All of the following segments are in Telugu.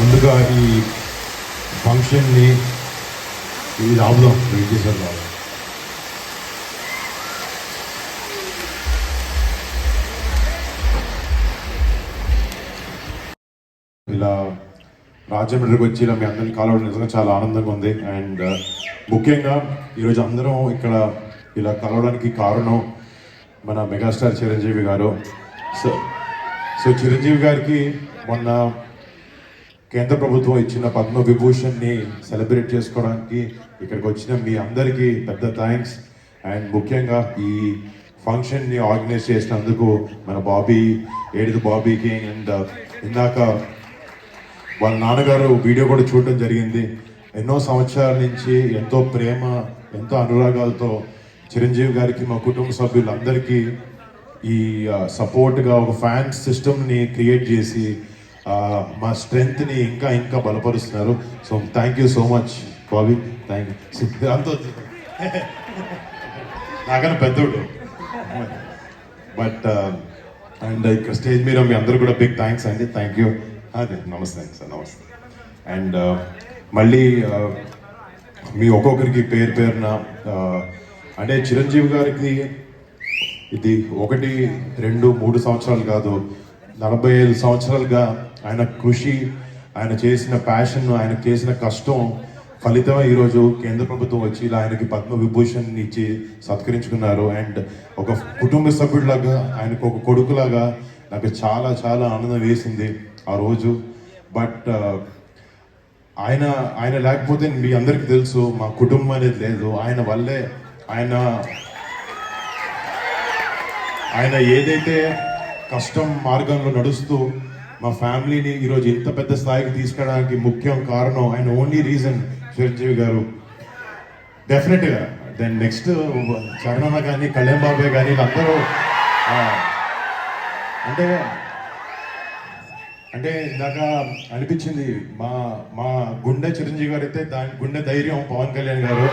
ముందుగా ఈ ఫంక్షన్ని ఇది ఆపుదాం, వెయిట్ చేశారు రావు. ఇలా రాజమండ్రికి వచ్చి ఇలా మీ అందరినీ కలవడం నిజంగా చాలా ఆనందంగా ఉంది. అండ్ ముఖ్యంగా ఈరోజు అందరం ఇక్కడ ఇలా కలవడానికి కారణం మన మెగాస్టార్ చిరంజీవి గారు. సో చిరంజీవి గారికి మొన్న కేంద్ర ప్రభుత్వం ఇచ్చిన పద్మ విభూషణ్ని సెలబ్రేట్ చేసుకోవడానికి ఇక్కడికి వచ్చిన మీ అందరికీ పెద్ద థ్యాంక్స్. అండ్ ముఖ్యంగా ఈ ఫంక్షన్ని ఆర్గనైజ్ చేసినందుకు మన ఏడిది బాబీకి అండ్ ఇందాక వాళ్ళ నాన్నగారు వీడియో కూడా చూడడం జరిగింది. ఎన్నో సంవత్సరాల నుంచి ఎంతో ప్రేమ, ఎంతో అనురాగాలతో చిరంజీవి గారికి మా కుటుంబ సభ్యులందరికీ ఈ సపోర్ట్గా ఒక ఫ్యాన్ సిస్టమ్ని క్రియేట్ చేసి మా స్ట్రెంగ్త్ని ఇంకా ఇంకా బలపరుస్తున్నారు. So thank you so much Bobby. Thank you. అంత నాకన్నా పెద్దోడు బట్ అండ్ ఇక్కడ స్టేజ్ మీద మీ అందరూ కూడా బిగ్ థ్యాంక్స్ అండి. Thank you. అదే నమస్తే సార్, నమస్తే. అండ్ మళ్ళీ మీ ఒక్కొక్కరికి పేరున అంటే చిరంజీవి గారికి ఇది 1, 2, 3 సంవత్సరాలు కాదు, 45 సంవత్సరాలుగా ఆయన కృషి, ఆయన చేసిన ప్యాషన్, ఆయన చేసిన కష్టం ఫలితమే ఈరోజు కేంద్ర ప్రభుత్వం వచ్చి ఇలా ఆయనకి పద్మ విభూషణ్ ఇచ్చి సత్కరించుకున్నారు. అండ్ ఒక కుటుంబ సభ్యుడిలాగా, ఆయనకు ఒక కొడుకులాగా నాకు చాలా చాలా ఆనందం వేసింది ఆ రోజు. బట్ ఆయన లేకపోతే మీ అందరికీ తెలుసు మా కుటుంబం అనేది లేదు. ఆయన వల్లే ఆయన ఏదైతే కష్టం మార్గంలో నడుస్తూ మా ఫ్యామిలీని ఈరోజు ఇంత పెద్ద స్థాయికి తీసుకెళ్ళడానికి ముఖ్యం కారణం ఆయన. ఓన్లీ రీజన్ చిరంజీవి గారు. డెఫినెట్గా దెన్ నెక్స్ట్ చరణన్న కానీ, కళ్యాణ్ బాబాయ్ కానీ వీళ్ళందరూ అంటే ఇందాక అనిపించింది మా గుండె చిరంజీవి గారు అయితే దాని గుండె ధైర్యం పవన్ కళ్యాణ్ గారు.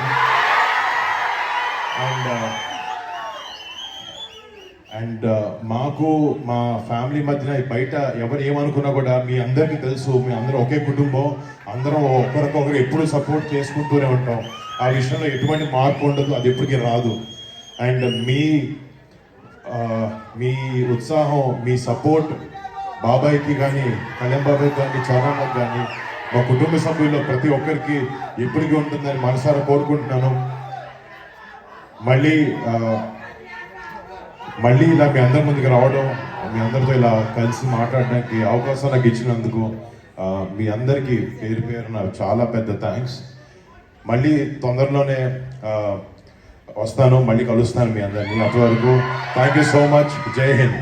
అండ్ మాకు మా ఫ్యామిలీ మధ్యన బయట ఎవరు ఏమనుకున్నా కూడా మీ అందరికీ తెలుసు, మీ అందరూ ఒకే కుటుంబం, అందరం ఒకరికొకరు ఎప్పుడు సపోర్ట్ చేసుకుంటూనే ఉంటాం. ఆ విషయంలో ఎటువంటి మార్పు ఉండదు, అది ఎప్పటికీ రాదు. అండ్ మీ ఉత్సాహం, మీ సపోర్ట్ బాబాయ్కి కానీ, కళ్యాణ్ బాబాయ్కి కానీ, చరణ్కి కానీ, మా కుటుంబ సభ్యుల్లో ప్రతి ఒక్కరికి ఎప్పటికీ ఉంటుందని మనసారా కోరుకుంటున్నాను. మళ్ళీ ఇలా మీ అందరి ముందుకు రావడం, మీ అందరితో ఇలా కలిసి మాట్లాడడానికి అవకాశం నాకు ఇచ్చినందుకు మీ అందరికీ పేరున చాలా పెద్ద థ్యాంక్స్. మళ్ళీ తొందరలోనే వస్తాను, మళ్ళీ కలుస్తాను మీ అందరినీ. అంతవరకు థ్యాంక్ యూ సో మచ్. జై హింద్.